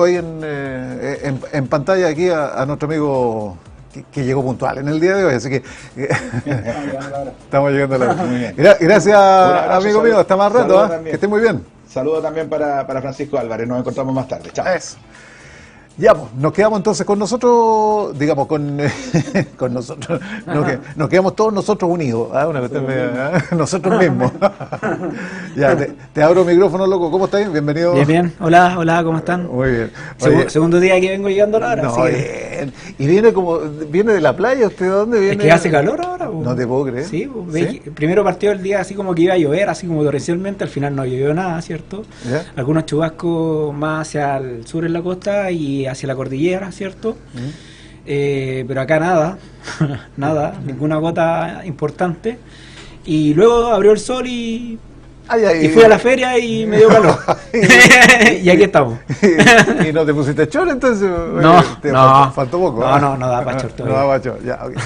Ahí en pantalla aquí a nuestro amigo que llegó puntual en el día de hoy, así que estamos llegando a la hora. Muy bien. Gracias, amigo mío, hasta más rato, que esté muy bien. Saludos también para Francisco Álvarez, nos encontramos más tarde. Chao. Eso. Ya, pues, nos quedamos entonces con nosotros, digamos, con nosotros, nos quedamos todos nosotros unidos, nosotros mismos. Ya, te abro el micrófono, loco, ¿cómo estás? Bienvenido. Bien, bien, hola, ¿cómo están? Muy bien. Segundo día que vengo llegando ahora. No, bien. Y viene de la playa, ¿usted de dónde viene? Es que hace calor ahora. No te puedo creer. Sí, primero partió el día así como que iba a llover, así como torrencialmente, al final no llovió nada, ¿cierto? ¿Ya? Algunos chubascos más hacia el sur en la costa y hacia la cordillera, ¿cierto? Pero acá nada, ninguna gota importante. Y luego abrió el sol y fui a la feria y me dio calor. Y aquí estamos. ¿Y no te pusiste chor entonces? No. Faltó poco. No da para chor todavía. No da para chor, ya, okay.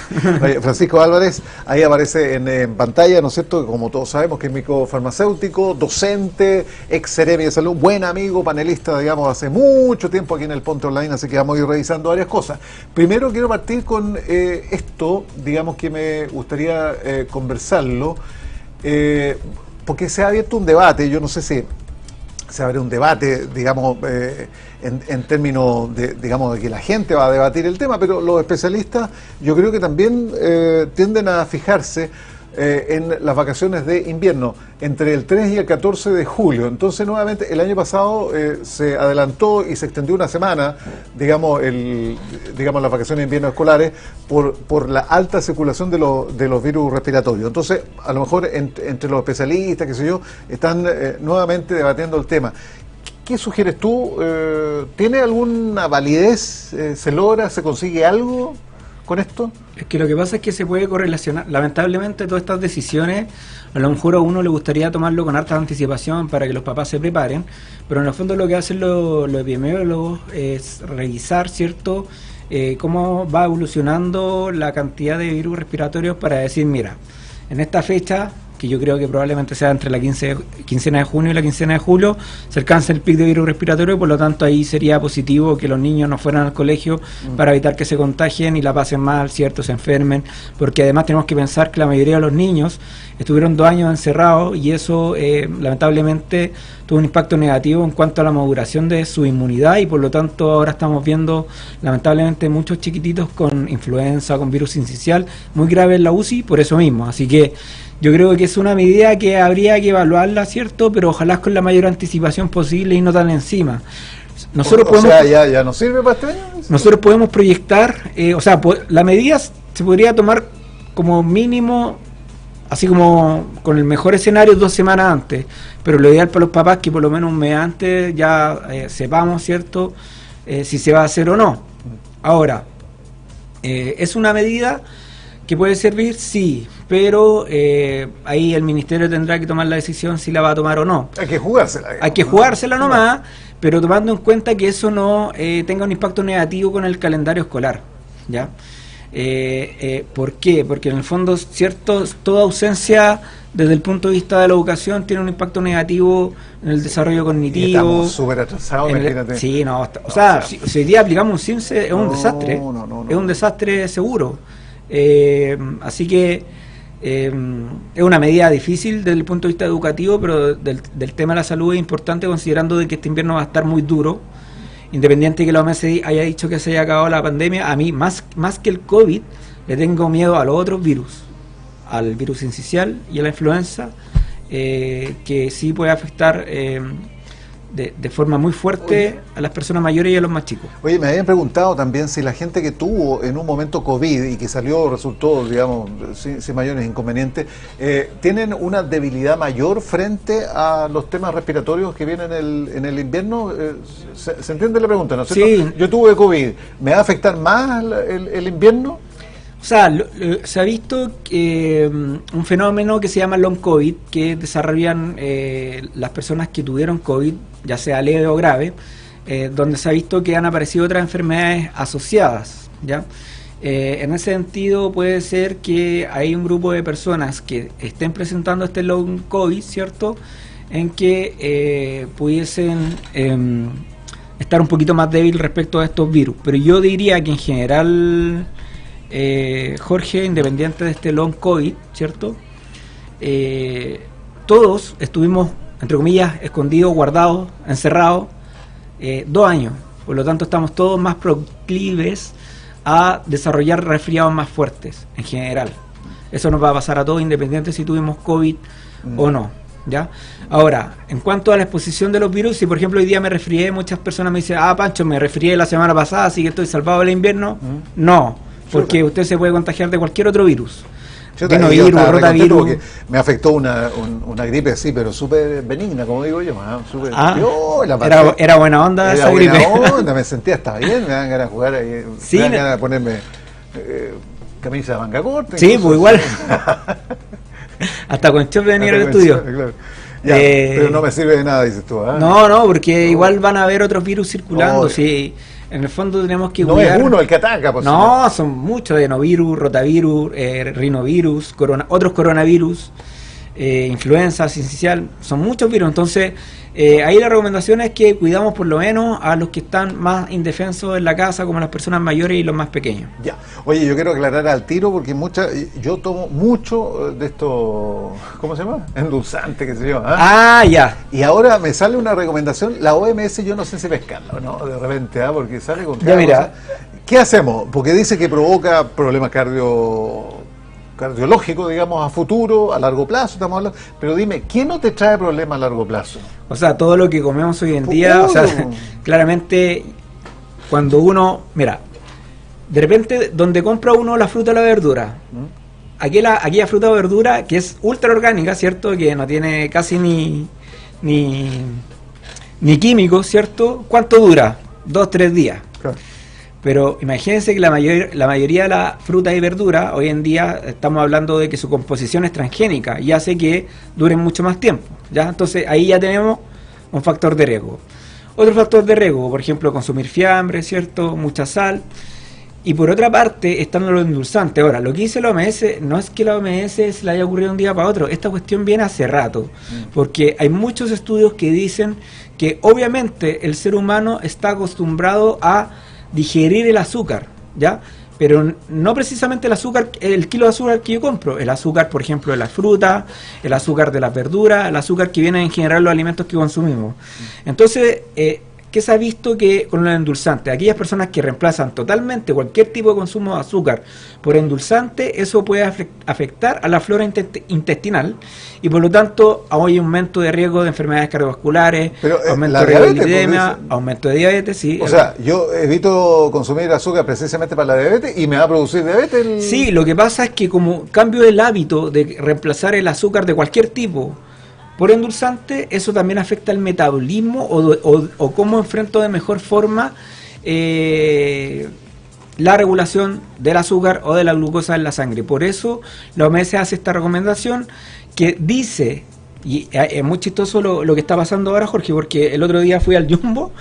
Oye, Francisco Álvarez, ahí aparece en pantalla, ¿no es cierto? Como todos sabemos, que es médico farmacéutico, docente, ex Seremi de Salud, buen amigo, panelista, digamos, hace mucho tiempo aquí en el Ponte Online, así que vamos a ir revisando varias cosas. Primero quiero partir con esto, digamos, que me gustaría conversarlo, porque se ha abierto un debate, yo no sé si se abre un debate, digamos, en términos de, digamos, de que la gente va a debatir el tema, pero los especialistas yo creo que también tienden a fijarse en las vacaciones de invierno, entre el 3 y el 14 de julio. Entonces, nuevamente, el año pasado se adelantó y se extendió una semana, digamos, las vacaciones de invierno escolares por la alta circulación de los virus respiratorios. Entonces, a lo mejor entre los especialistas, qué sé yo, están nuevamente debatiendo el tema. ¿Qué sugieres tú? ¿Tiene alguna validez? ¿Se logra? ¿Se consigue algo con esto? Es que lo que pasa es que se puede correlacionar, lamentablemente todas estas decisiones, a lo mejor a uno le gustaría tomarlo con harta anticipación para que los papás se preparen, pero en el fondo lo que hacen los epidemiólogos es revisar, ¿cierto?, cómo va evolucionando la cantidad de virus respiratorios para decir, mira, en esta fecha, que yo creo que probablemente sea entre la quincena de junio y la quincena de julio, se alcanza el pico de virus respiratorio, por lo tanto ahí sería positivo que los niños no fueran al colegio para evitar que se contagien y la pasen mal, ¿cierto?, se enfermen, porque además tenemos que pensar que la mayoría de los niños estuvieron 2 años encerrados y eso lamentablemente tuvo un impacto negativo en cuanto a la maduración de su inmunidad y por lo tanto ahora estamos viendo lamentablemente muchos chiquititos con influenza, con virus sincicial muy grave en la UCI por eso mismo, así que yo creo que es una medida que habría que evaluarla, ¿cierto? Pero ojalá con la mayor anticipación posible y no tan encima. Nosotros ya no sirve para este año. Nosotros podemos proyectar, la medida se podría tomar como mínimo, así como con el mejor escenario 2 semanas antes, pero lo ideal para los papás que por lo menos un mes antes ya sepamos, ¿cierto?, si se va a hacer o no. Ahora, es una medida que puede servir, sí, pero ahí el ministerio tendrá que tomar la decisión si la va a tomar o no. Hay que jugársela. Hay que jugársela nomás, pero tomando en cuenta que eso no tenga un impacto negativo con el calendario escolar, ¿ya? ¿Por qué? Porque en el fondo, cierto, toda ausencia desde el punto de vista de la educación tiene un impacto negativo en el desarrollo cognitivo. Y estamos súper atrasados, imagínate. Sí, si hoy día aplicamos un CIMSE es un desastre, es un desastre seguro. Así que es una medida difícil desde el punto de vista educativo, pero del tema de la salud es importante considerando de que este invierno va a estar muy duro, independiente de que la OMS haya dicho que se haya acabado la pandemia. A mí, más que el COVID, le tengo miedo a los otros virus, al virus sincicial y a la influenza, que sí puede afectar de forma muy fuerte a las personas mayores y a los más chicos. Oye, me habían preguntado también si la gente que tuvo en un momento COVID y que resultó, digamos, sin mayores inconvenientes, ¿tienen una debilidad mayor frente a los temas respiratorios que vienen en el invierno? ¿Se entiende la pregunta, no es cierto? Sí. Yo tuve COVID, ¿me va a afectar más el invierno? O sea, se ha visto un fenómeno que se llama long COVID, que desarrollan las personas que tuvieron COVID, ya sea leve o grave, donde se ha visto que han aparecido otras enfermedades asociadas, ¿ya? En ese sentido puede ser que hay un grupo de personas que estén presentando este long COVID, ¿cierto?, en que pudiesen estar un poquito más débil respecto a estos virus. Pero yo diría que en general, Jorge, independiente de este long COVID, ¿cierto? Todos estuvimos, entre comillas, escondidos, guardados, encerrados, 2 años. Por lo tanto, estamos todos más proclives a desarrollar resfriados más fuertes, en general. Eso nos va a pasar a todos, independiente si tuvimos COVID o no, ¿ya? Ahora, en cuanto a la exposición de los virus, si por ejemplo hoy día me resfrié, muchas personas me dicen, Pancho, me resfrié la semana pasada, así que estoy salvado del invierno. No, porque usted se puede contagiar de cualquier otro virus. Rinovirus, rotavirus. Me afectó una gripe así, pero súper benigna, como digo yo. Era buena onda esa gripe. Era buena onda, me sentía hasta bien, me dan ganas de jugar ahí, sí, me dan ganas de ponerme camisa de manga corta. Sí, pues igual. Hasta con chop de venir al estudio. Claro. Ya, pero no me sirve de nada, dices tú. No, porque igual van a haber otros virus circulando. Sí. En el fondo tenemos que cuidar. No es uno el que ataca, pues. No, son muchos: adenovirus, rotavirus, rinovirus, otros coronavirus, influenza sincicial, son muchos virus. Entonces, ahí la recomendación es que cuidamos por lo menos a los que están más indefensos en la casa, como las personas mayores y los más pequeños. Ya. Oye, yo quiero aclarar al tiro porque yo tomo mucho de estos, ¿cómo se llama? Endulzante, que se llama. Ya. Y ahora me sale una recomendación, la OMS, yo no sé si pescarla, ¿no? De repente, porque sale con cada cosa. ¿Qué hacemos? Porque dice que provoca problemas cardiológico, digamos, a futuro, a largo plazo, estamos hablando, pero dime, ¿quién no te trae problemas a largo plazo? O sea, todo lo que comemos hoy en día, o sea, claramente, cuando uno, mira, de repente, donde compra uno la fruta o la verdura, aquella fruta o verdura que es ultra orgánica, ¿cierto? Que no tiene casi ni químicos, ¿cierto? ¿Cuánto dura? 2-3 días. Claro. Pero imagínense que la mayoría de la fruta y verdura, hoy en día estamos hablando de que su composición es transgénica y hace que duren mucho más tiempo, ¿ya? Entonces ahí ya tenemos un factor de riesgo. Otro factor de riesgo, por ejemplo, consumir fiambre, ¿cierto? Mucha sal. Y por otra parte están los endulzantes. Ahora, lo que dice la OMS no es que la OMS se le haya ocurrido un día para otro. Esta cuestión viene hace rato, porque hay muchos estudios que dicen que obviamente el ser humano está acostumbrado a digerir el azúcar, ¿ya? Pero no precisamente el azúcar, el kilo de azúcar que yo compro, el azúcar, por ejemplo, de las frutas, el azúcar de las verduras, el azúcar que viene en general de los alimentos que consumimos. Entonces, ¿qué se ha visto que con los endulzantes? Aquellas personas que reemplazan totalmente cualquier tipo de consumo de azúcar por endulzante, eso puede afectar a la flora intestinal y por lo tanto hay aumento de riesgo de enfermedades cardiovasculares, aumento de diabetes, aumento de diabetes, sí. O sea, yo evito consumir azúcar precisamente para la diabetes y me va a producir diabetes. Sí, lo que pasa es que como cambio el hábito de reemplazar el azúcar de cualquier tipo por endulzante, eso también afecta el metabolismo o cómo enfrento de mejor forma la regulación del azúcar o de la glucosa en la sangre. Por eso la OMS hace esta recomendación que dice, y es muy chistoso lo que está pasando ahora, Jorge, porque el otro día fui al Jumbo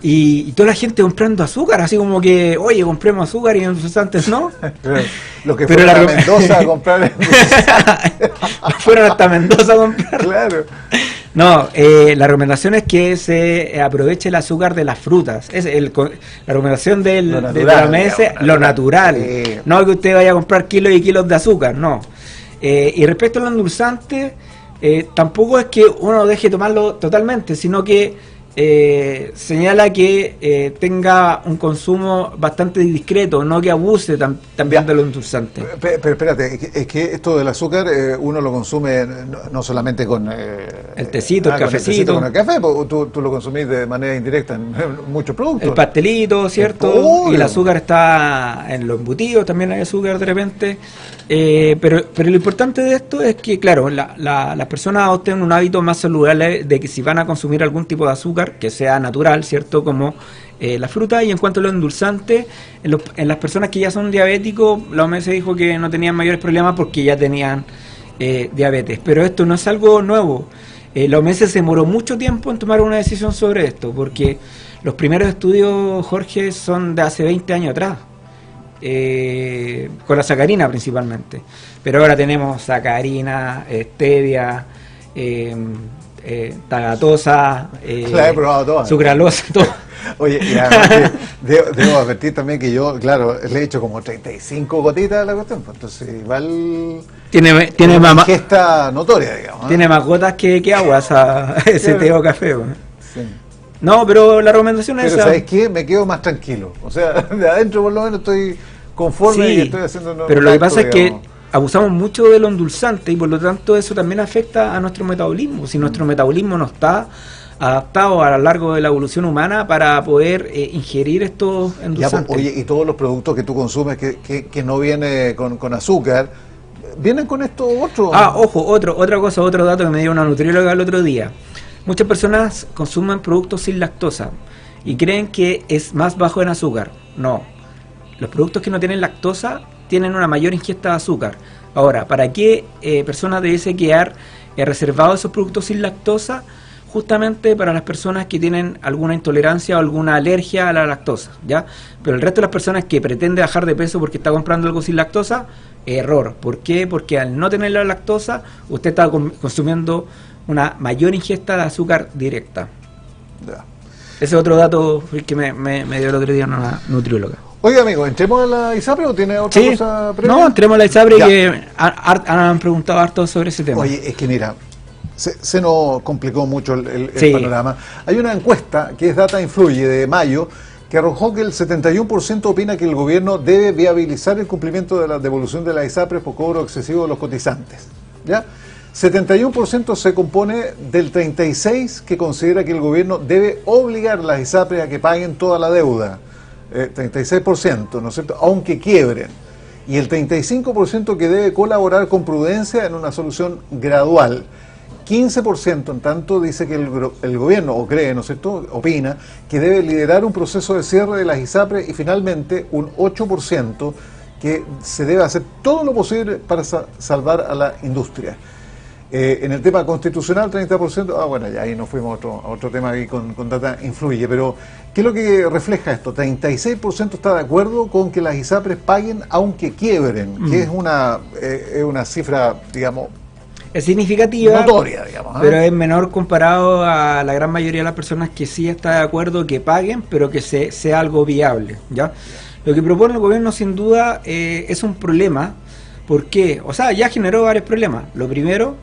y toda la gente comprando azúcar, así como que, oye, compremos azúcar y endulzantes no. Lo que fueron a Mendoza a comprar fueron hasta Mendoza a comprar. Claro. No, la recomendación es que se aproveche el azúcar de las frutas. Es la recomendación de la OMS, lo natural. No que usted vaya a comprar kilos y kilos de azúcar, no. Y respecto al endulzante, tampoco es que uno deje de tomarlo totalmente, sino que señala que tenga un consumo bastante discreto, no que abuse también de los endulzantes. Pero espérate, es que esto del azúcar uno lo consume no solamente con el tecito, el cafecito. Con el café, tú lo consumís de manera indirecta en muchos productos. El pastelito, ¿cierto? Y el azúcar está en los embutidos, también hay azúcar de repente. Pero lo importante de esto es que, claro, las personas adopten un hábito más saludable de que si van a consumir algún tipo de azúcar, que sea natural, ¿cierto? Como la fruta. Y en cuanto a los endulzantes, en las personas que ya son diabéticos, la OMS dijo que no tenían mayores problemas porque ya tenían diabetes. Pero esto no es algo nuevo. La OMS se demoró mucho tiempo en tomar una decisión sobre esto, porque los primeros estudios, Jorge, son de hace 20 años atrás. Con la sacarina principalmente, pero ahora tenemos sacarina, stevia, tagatosa, La he probado todas. sucralosa, todo. Oye, y además que debo advertir también que yo, claro, le he hecho como 35 gotitas a la cuestión, pues, entonces igual Tiene una más, ingesta notoria, digamos. tiene más gotas que agua ese té o café. Bueno. Sí. No, pero la recomendación es Pero esa. ¿sabes qué? Me quedo más tranquilo. O sea, de adentro por lo menos estoy conforme Sí, y estoy haciendo... pero lo que pasa es que digamos. abusamos mucho de lo endulzante y por lo tanto eso también afecta a nuestro metabolismo. Si nuestro metabolismo no está adaptado a lo largo de la evolución humana para poder ingerir estos Ya, endulzantes. pues, oye, y todos los productos que tú consumes que no viene con azúcar, ¿vienen con esto otro? Ojo, otro dato que me dio una nutrióloga el otro día. Muchas personas consumen productos sin lactosa y creen que es más bajo en azúcar. No. Los productos que no tienen lactosa tienen una mayor ingesta de azúcar. Ahora, ¿para qué personas debiese quedar reservados esos productos sin lactosa? Justamente para las personas que tienen alguna intolerancia o alguna alergia a la lactosa, ¿ya? Pero el resto de las personas que pretende bajar de peso porque está comprando algo sin lactosa, error. ¿Por qué? Porque al no tener la lactosa, usted está consumiendo una mayor ingesta de azúcar directa. Ya. Ese es otro dato que me dio el otro día una nutrióloga. Oiga, amigo, ¿entremos a la ISAPRE o tiene otra Sí, cosa previa? no, entremos a la ISAPRE Ya. que han preguntado harto sobre ese tema. Oye, es que mira, se nos complicó mucho el Sí. panorama. Hay una encuesta que es Data Influye de mayo que arrojó que el 71% opina que el gobierno debe viabilizar el cumplimiento de la devolución de la ISAPRE por cobro excesivo de los cotizantes. ¿Ya? 71% se compone del 36% que considera que el gobierno debe obligar a las ISAPRE a que paguen toda la deuda. 36%, ¿no es cierto? Aunque quiebren. Y el 35% que debe colaborar con prudencia en una solución gradual. 15% en tanto dice que el gobierno, o cree, ¿no es cierto?, opina que debe liderar un proceso de cierre de las ISAPRE y finalmente un 8% que se debe hacer todo lo posible para salvar a la industria. En el tema constitucional, 30%, bueno, ya ahí nos fuimos a otro tema ahí con Data Influye, pero ¿qué es lo que refleja esto? 36% está de acuerdo con que las ISAPRES paguen aunque quiebren, que es una cifra, digamos, Es significativa, notoria, digamos. pero es menor comparado a la gran mayoría de las personas que sí está de acuerdo que paguen, pero que sea algo viable, ¿ya? Lo que propone el gobierno sin duda es un problema. ¿Por qué? O sea, ya generó varios problemas. Lo primero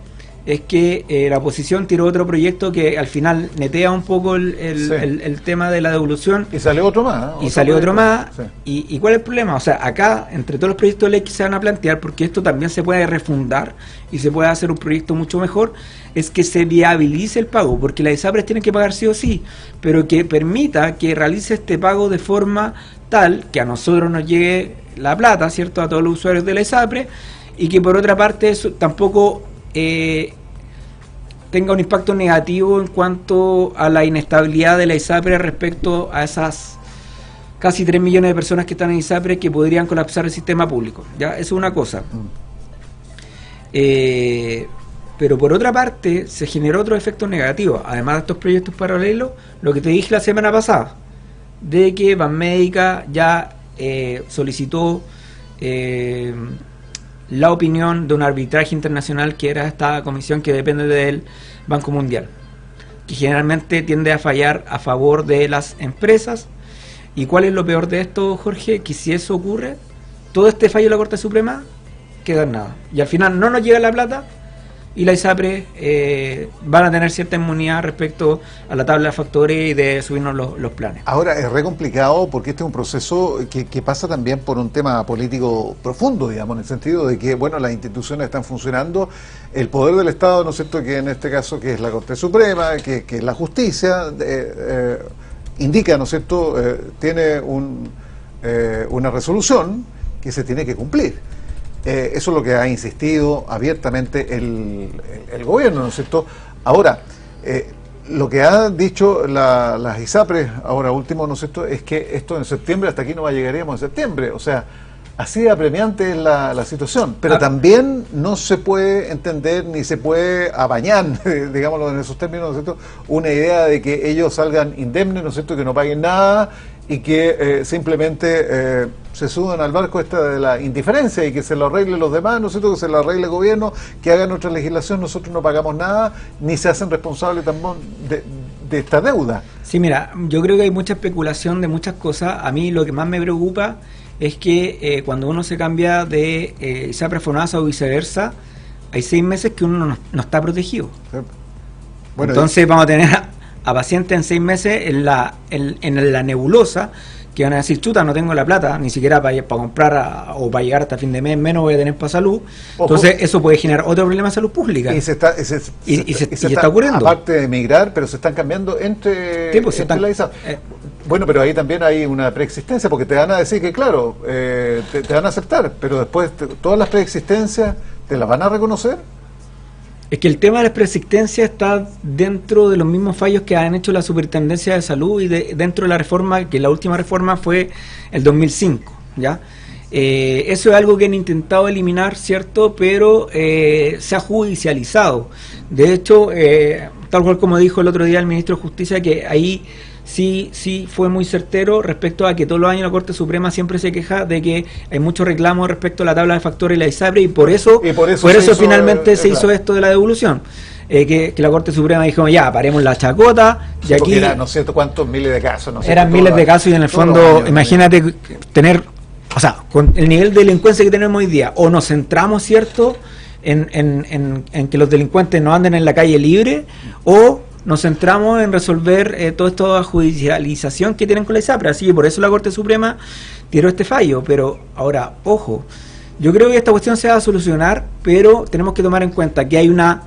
es que la oposición tiró otro proyecto que al final netea un poco el tema de la devolución. Y salió otro más. Y salió otro más. Sí. ¿Y cuál es el problema? O sea, acá, entre todos los proyectos de ley que se van a plantear, porque esto también se puede refundar y se puede hacer un proyecto mucho mejor, es que se viabilice el pago, porque las ISAPRES tienen que pagar sí o sí, pero que permita que realice este pago de forma tal que a nosotros nos llegue la plata, ¿cierto?, a todos los usuarios de la ISAPRE, y que por otra parte eso tampoco tenga un impacto negativo en cuanto a la inestabilidad de la ISAPRE respecto a esas casi 3 millones de personas que están en ISAPRE que podrían colapsar el sistema público. ¿Ya? Eso es una cosa. Pero por otra parte se generó otro efecto negativo, además de estos proyectos paralelos, lo que te dije la semana pasada, de que Banmédica ya solicitó la opinión de un arbitraje internacional que era esta comisión que depende del Banco Mundial, que generalmente tiende a fallar a favor de las empresas. ¿Y cuál es lo peor de esto, Jorge? Que si eso ocurre, todo este fallo de la Corte Suprema queda en nada. Y al final no nos llega la plata y la ISAPRE van a tener cierta inmunidad respecto a la tabla de factores y de subirnos los planes. Ahora, es re complicado porque este es un proceso que pasa también por un tema político profundo, digamos, en el sentido de que, bueno, las instituciones están funcionando, el poder del Estado, ¿no es cierto?, que en este caso que es la Corte Suprema, que es la justicia, indica, ¿no es cierto?, tiene una resolución que se tiene que cumplir. Eso es lo que ha insistido abiertamente el gobierno, ¿no es cierto? Ahora, lo que ha dicho las ISAPRES ahora último, ¿no es cierto?, es que esto en septiembre, hasta aquí no llegaríamos en septiembre, o sea, así de apremiante es la situación, pero también no se puede entender ni se puede apañar, digámoslo en esos términos, ¿no es cierto?, una idea de que ellos salgan indemnes, ¿no es cierto?, que no paguen nada y que simplemente se suban al barco de la indiferencia y que se lo arregle los demás, ¿no es cierto? Que se lo arregle el gobierno, que haga nuestra legislación, nosotros no pagamos nada, ni se hacen responsables tampoco de esta deuda. Sí, mira, yo creo que hay mucha especulación de muchas cosas. A mí lo que más me preocupa es que cuando uno se cambia de ISAPRE a FONASA o viceversa, hay 6 meses que uno no está protegido. Sí. Bueno, entonces vamos a tener a pacientes en 6 meses en la nebulosa, que van a decir, chuta, no tengo la plata, ni siquiera para comprar o para llegar hasta fin de mes, menos voy a tener para salud. Entonces eso puede generar otro problema de salud pública. Y se está ocurriendo. Aparte de emigrar, pero se están cambiando entre la ISAPRE. Bueno, pero ahí también hay una preexistencia, porque te van a decir que, claro, te van a aceptar, pero después todas las preexistencias te las van a reconocer. Es que el tema de la preexistencia está dentro de los mismos fallos que han hecho la Superintendencia de Salud y dentro de la reforma, que la última reforma fue el 2005, ¿ya? Eso es algo que han intentado eliminar, ¿cierto? Pero se ha judicializado. De hecho, tal cual como dijo el otro día el ministro de Justicia, que ahí sí fue muy certero respecto a que todos los años la Corte Suprema siempre se queja de que hay muchos reclamos respecto a la tabla de factores y la ISAPRE, y por eso finalmente se hizo esto de la devolución. Que la Corte Suprema dijo, ya, paremos la chacota, y aquí eran, no sé cuántos miles de casos, no sé, eran miles de casos, y en el fondo, imagínate tener, o sea, con el nivel de delincuencia que tenemos hoy día, o nos centramos, ¿cierto?, en que los delincuentes no anden en la calle libre, o nos centramos en resolver toda esta judicialización que tienen con la ISAPRE. Así que por eso la Corte Suprema tiró este fallo. Pero ahora, ojo, yo creo que esta cuestión se va a solucionar, pero tenemos que tomar en cuenta que hay una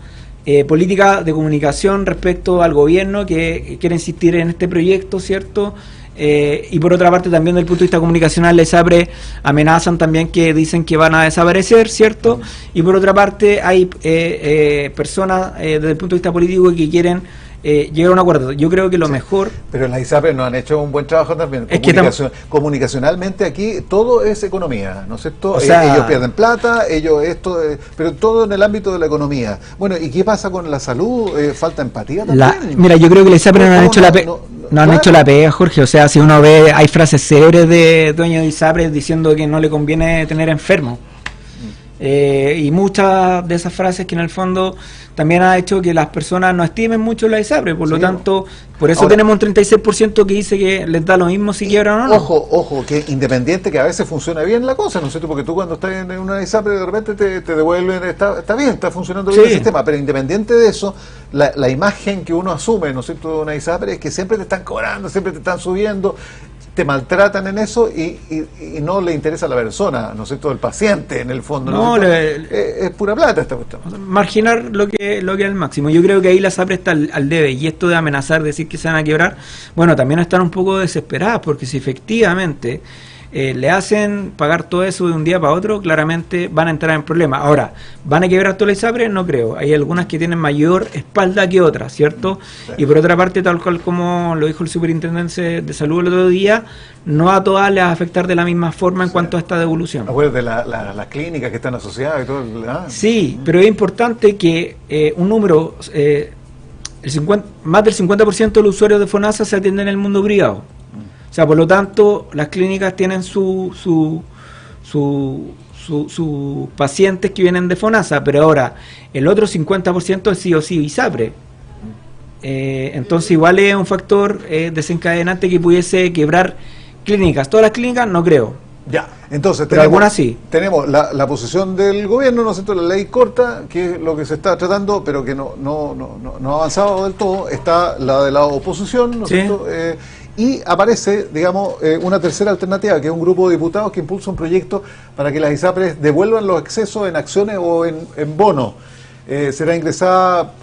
política de comunicación respecto al gobierno que quiere insistir en este proyecto, ¿cierto? Y por otra parte también desde el punto de vista comunicacional, la ISAPRE amenazan también, que dicen que van a desaparecer, ¿cierto? Y por otra parte hay personas desde el punto de vista político que quieren llegar a un acuerdo. Yo creo que lo mejor... Pero en la ISAPRE no han hecho un buen trabajo también. Comunicacionalmente aquí todo es economía, ¿no es cierto? O sea, ellos pierden plata, pero todo en el ámbito de la economía. Bueno, ¿y qué pasa con la salud? ¿Falta empatía también? Mira, yo creo que la ISAPRE no han hecho la han hecho la pega, Jorge. O sea, si uno ve, hay frases célebres de dueños de ISAPRE diciendo que no le conviene tener enfermos. Y muchas de esas frases que en el fondo también ha hecho que las personas no estimen mucho la ISAPRE, por lo tanto, por eso ahora, tenemos un 36% que dice que les da lo mismo si quiebran o no. Ojo, que independiente, que a veces funciona bien la cosa, ¿no es cierto? Porque tú cuando estás en una ISAPRE de repente te devuelven, está bien, está funcionando bien el sistema, pero independiente de eso, la imagen que uno asume, ¿no es cierto?, de una ISAPRE es que siempre te están cobrando, siempre te están subiendo, te maltratan en eso y no le interesa a la persona, ¿no es cierto?, el paciente en el fondo. No, es pura plata esta cuestión. Marginar lo que es al máximo. Yo creo que ahí la ISAPRE está al debe, y esto de amenazar, decir que se van a quebrar, bueno, también están un poco desesperadas, porque si efectivamente le hacen pagar todo eso de un día para otro, claramente van a entrar en problemas. Ahora, ¿van a quebrar toda la ISAPRE? No creo. Hay algunas que tienen mayor espalda que otras, ¿cierto? Sí. Y por otra parte, tal cual como lo dijo el superintendente de salud el otro día, no a todas les va a afectar de la misma forma en cuento a esta devolución. De las clínicas que están asociadas y todo. Sí, pero es importante que un número, más del 50% de los usuarios de FONASA se atienden en el mundo privado. O sea, por lo tanto, las clínicas tienen sus pacientes que vienen de FONASA, pero ahora el otro 50% es sí o sí ISAPRE. Entonces igual es un factor desencadenante que pudiese quebrar clínicas. Todas las clínicas no creo. Ya, entonces pero algunas sí. Tenemos la posición del gobierno, ¿no es cierto?, la ley corta, que es lo que se está tratando, pero que no ha avanzado del todo. Está la de la oposición, ¿no es cierto? Y aparece, digamos, una tercera alternativa, que es un grupo de diputados que impulsa un proyecto para que las ISAPRES devuelvan los excesos en acciones o en bonos. Será ingresada,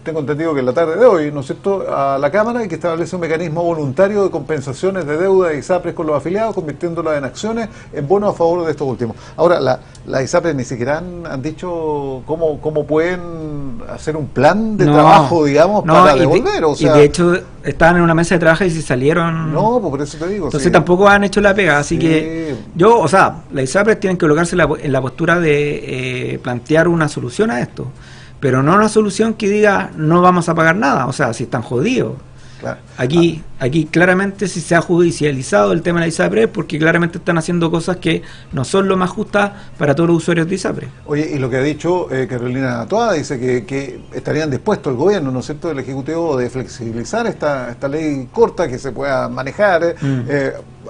tengo entendido que en la tarde de hoy, ¿no es cierto?, a la Cámara, y que establece un mecanismo voluntario de compensaciones de deuda de ISAPRES con los afiliados, convirtiéndolas en acciones, en bonos a favor de estos últimos. Ahora, las ISAPRES ni siquiera han dicho cómo pueden hacer un plan de trabajo, digamos, para devolver. O sea, y de hecho estaban en una mesa de trabajo y se salieron. No, pues por eso te digo. Entonces tampoco han hecho la pega, así que las ISAPRES tienen que colocarse en la postura de plantear una solución a esto. Pero no una solución que diga no vamos a pagar nada, o sea, si están jodidos. Claro. Aquí claramente si se ha judicializado el tema de la ISAPRE porque claramente están haciendo cosas que no son lo más justas para todos los usuarios de ISAPRE. Oye, y lo que ha dicho Carolina Toá, dice que estarían dispuestos el gobierno, ¿no es cierto?, el Ejecutivo, de flexibilizar esta ley corta, que se pueda manejar,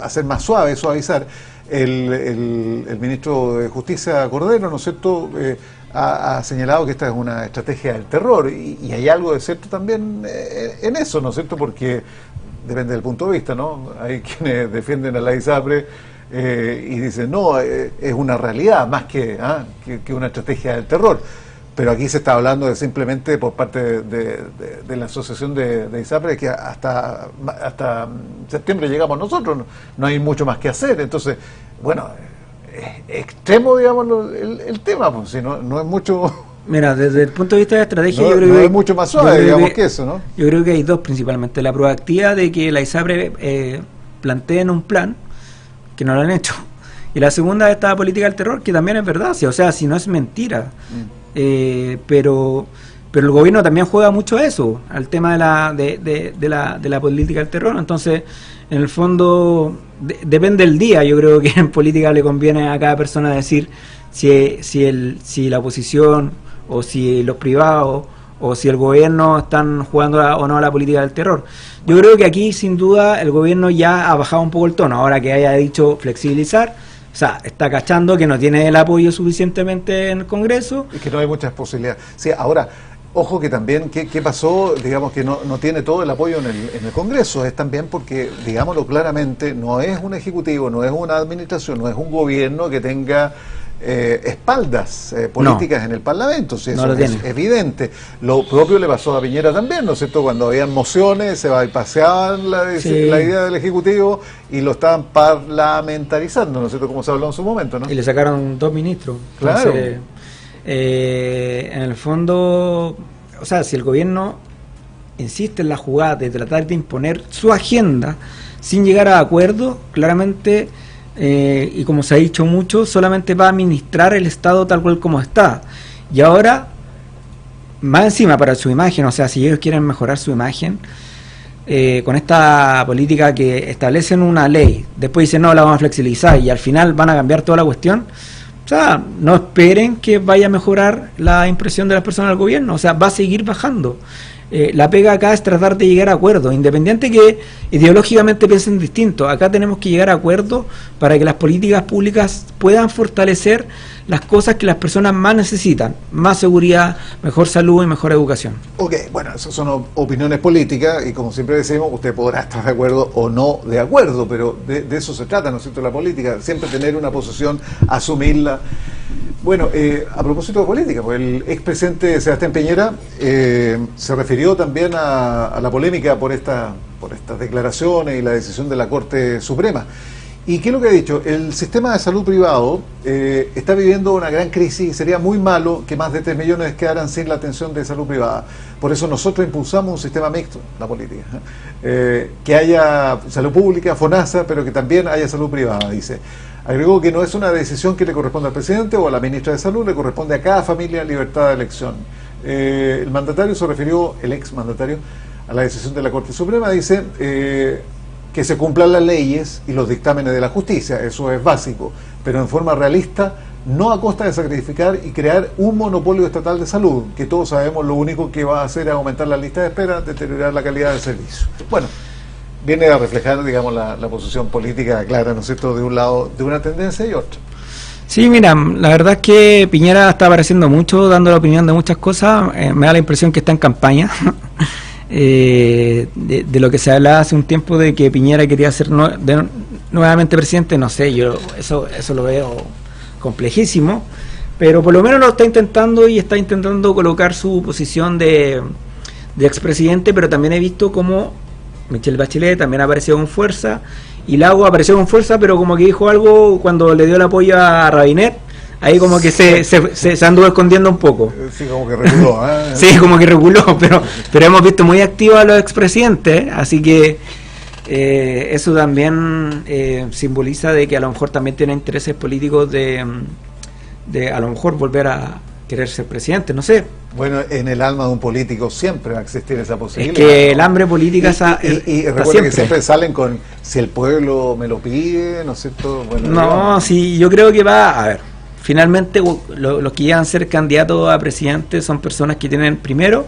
hacer más suave, suavizar. El ministro de Justicia, Cordero, ¿no es cierto?, ha señalado que esta es una estrategia del terror, y hay algo de cierto también en eso, ¿no es cierto?, porque depende del punto de vista, ¿no? Hay quienes defienden a la ISAPRE y dicen, no, es una realidad más que una estrategia del terror. Pero aquí se está hablando de simplemente por parte de la asociación de ISAPRE que hasta septiembre llegamos nosotros, no hay mucho más que hacer. Entonces, bueno, es extremo, digamos, el tema, pues, si no es mucho. Mira, desde el punto de vista de estrategia, yo creo que es mucho más suave, digamos, que eso, ¿no? Yo creo que hay dos principalmente. La proactividad de que la ISAPRE planteen un plan, que no lo han hecho. Y la segunda es esta política del terror, que también es verdad, o sea, si no es mentira. Pero el gobierno también juega mucho eso, al tema de la política del terror. Entonces, en el fondo, depende del día. Yo creo que en política le conviene a cada persona decir si la oposición o si los privados o si el gobierno están jugando o no a la política del terror. Yo creo que aquí, sin duda, el gobierno ya ha bajado un poco el tono. Ahora que haya dicho flexibilizar, o sea, está cachando que no tiene el apoyo suficientemente en el Congreso. Y que no hay muchas posibilidades. Sí, ahora, ojo que también, ¿qué pasó? Digamos que no tiene todo el apoyo en el Congreso. Es también porque, digámoslo claramente, no es un ejecutivo, no es una administración, no es un gobierno que tenga espaldas políticas en el Parlamento. Sí, eso es evidente. Lo propio le pasó a Piñera también, ¿no es cierto? Cuando habían mociones, se bypaseaban la idea del Ejecutivo y lo estaban parlamentarizando, ¿no es cierto? Como se habló en su momento, ¿no? Y le sacaron 2 ministros. Claro. Entonces, en el fondo, o sea, si el gobierno insiste en la jugada de tratar de imponer su agenda sin llegar a acuerdo, claramente, y como se ha dicho mucho, solamente va a administrar el Estado tal cual como está. Y ahora, más encima para su imagen, o sea, si ellos quieren mejorar su imagen, con esta política que establecen una ley, después dicen no, la vamos a flexibilizar y al final van a cambiar toda la cuestión. O sea, no esperen que vaya a mejorar la impresión de las personas del gobierno, o sea, va a seguir bajando. La pega acá es tratar de llegar a acuerdos, independiente que ideológicamente piensen distinto. Acá tenemos que llegar a acuerdos para que las políticas públicas puedan fortalecer las cosas que las personas más necesitan: más seguridad, mejor salud y mejor educación. Ok, bueno, esas son opiniones políticas y, como siempre decimos, usted podrá estar de acuerdo o no de acuerdo, pero de eso se trata, ¿no es cierto?, la política, siempre tener una posición, asumirla. Bueno, a propósito de política, pues el expresidente Sebastián Piñera se refirió también a la polémica por estas declaraciones y la decisión de la Corte Suprema. ¿Y qué es lo que ha dicho? El sistema de salud privado está viviendo una gran crisis y sería muy malo que más de 3 millones quedaran sin la atención de salud privada. Por eso nosotros impulsamos un sistema mixto, la política, que haya salud pública, FONASA, pero que también haya salud privada, dice. Agregó que no es una decisión que le corresponde al presidente o a la ministra de Salud, le corresponde a cada familia libertad de elección. El mandatario se refirió, el ex mandatario, a la decisión de la Corte Suprema, dice que se cumplan las leyes y los dictámenes de la justicia, eso es básico, pero en forma realista, no a costa de sacrificar y crear un monopolio estatal de salud, que todos sabemos lo único que va a hacer es aumentar la lista de espera, deteriorar la calidad del servicio. Bueno, viene a reflejar, digamos, la posición política clara, ¿no es cierto?, de un lado, de una tendencia y otra. Sí, mira, la verdad es que Piñera está apareciendo mucho, dando la opinión de muchas cosas. Me da la impresión que está en campaña. De lo que se hablaba hace un tiempo de que Piñera quería ser nuevamente presidente, no sé, yo eso lo veo complejísimo, pero por lo menos lo está intentando y está intentando colocar su posición de expresidente, pero también he visto como Michelle Bachelet también apareció con fuerza, y Lago apareció con fuerza, pero como que dijo algo cuando le dio el apoyo a Rabinet, ahí como que se anduvo escondiendo un poco. Sí, como que reculó, ¿eh? Sí, como que reculó, pero hemos visto muy activos a los expresidentes, así que eso también simboliza de que a lo mejor también tiene intereses políticos de a lo mejor volver a querer ser presidente, no sé. Bueno, en el alma de un político siempre va a existir esa posibilidad. Es que ¿no? el hambre política y está recuerda que siempre salen con si el pueblo me lo pide, ¿no es cierto? Bueno, No, digamos. sí, yo creo que va, a ver, finalmente los que llegan a ser candidatos a presidente son personas que tienen, primero,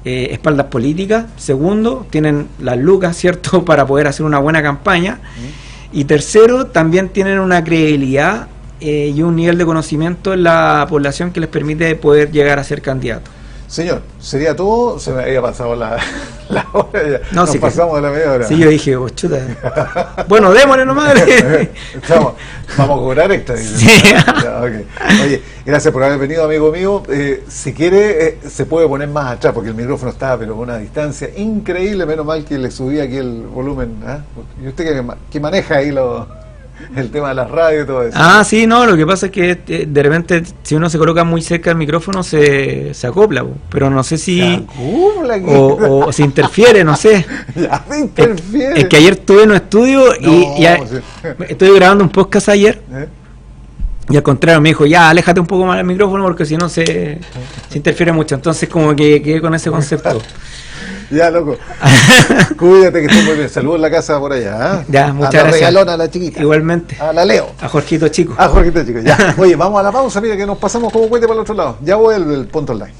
espaldas políticas, segundo, tienen las lucas, ¿cierto?, para poder hacer una buena campaña, y tercero, también tienen una credibilidad y un nivel de conocimiento en la población que les permite poder llegar a ser candidato. Señor, ¿sería todo? Se me había pasado la hora ya. No, Nos sí, pasamos de la media hora. Sí, yo dije, oh, chuta. Bueno, démosle nomás. Vamos a cobrar extra. Sí. Ya, okay. Oye, gracias por haber venido, amigo mío. Si quiere, se puede poner más atrás, porque el micrófono estaba pero con una distancia increíble. Menos mal que le subí aquí el volumen. ¿Ah? ¿Y usted que maneja ahí el tema de las radios y todo eso? Ah, sí, no, lo que pasa es que de repente si uno se coloca muy cerca del micrófono se acopla, pero no sé si o se interfiere, no sé. Ya se interfiere. Es que ayer estuve en un estudio y estuve grabando un podcast ayer y al contrario me dijo, ya, aléjate un poco más del micrófono porque si no se interfiere mucho, entonces como que quedé con ese concepto. Ya, loco. Cuídate que estés muy bien. Saludos en la casa por allá. Ya, muchas gracias. gracias. Regalona a la chiquita. Igualmente. A la Leo. A Jorgito Chico. A Jorgito Chico. Ya. Oye, vamos a la pausa. Mira que nos pasamos como cuente para el otro lado. Ya voy el punto online.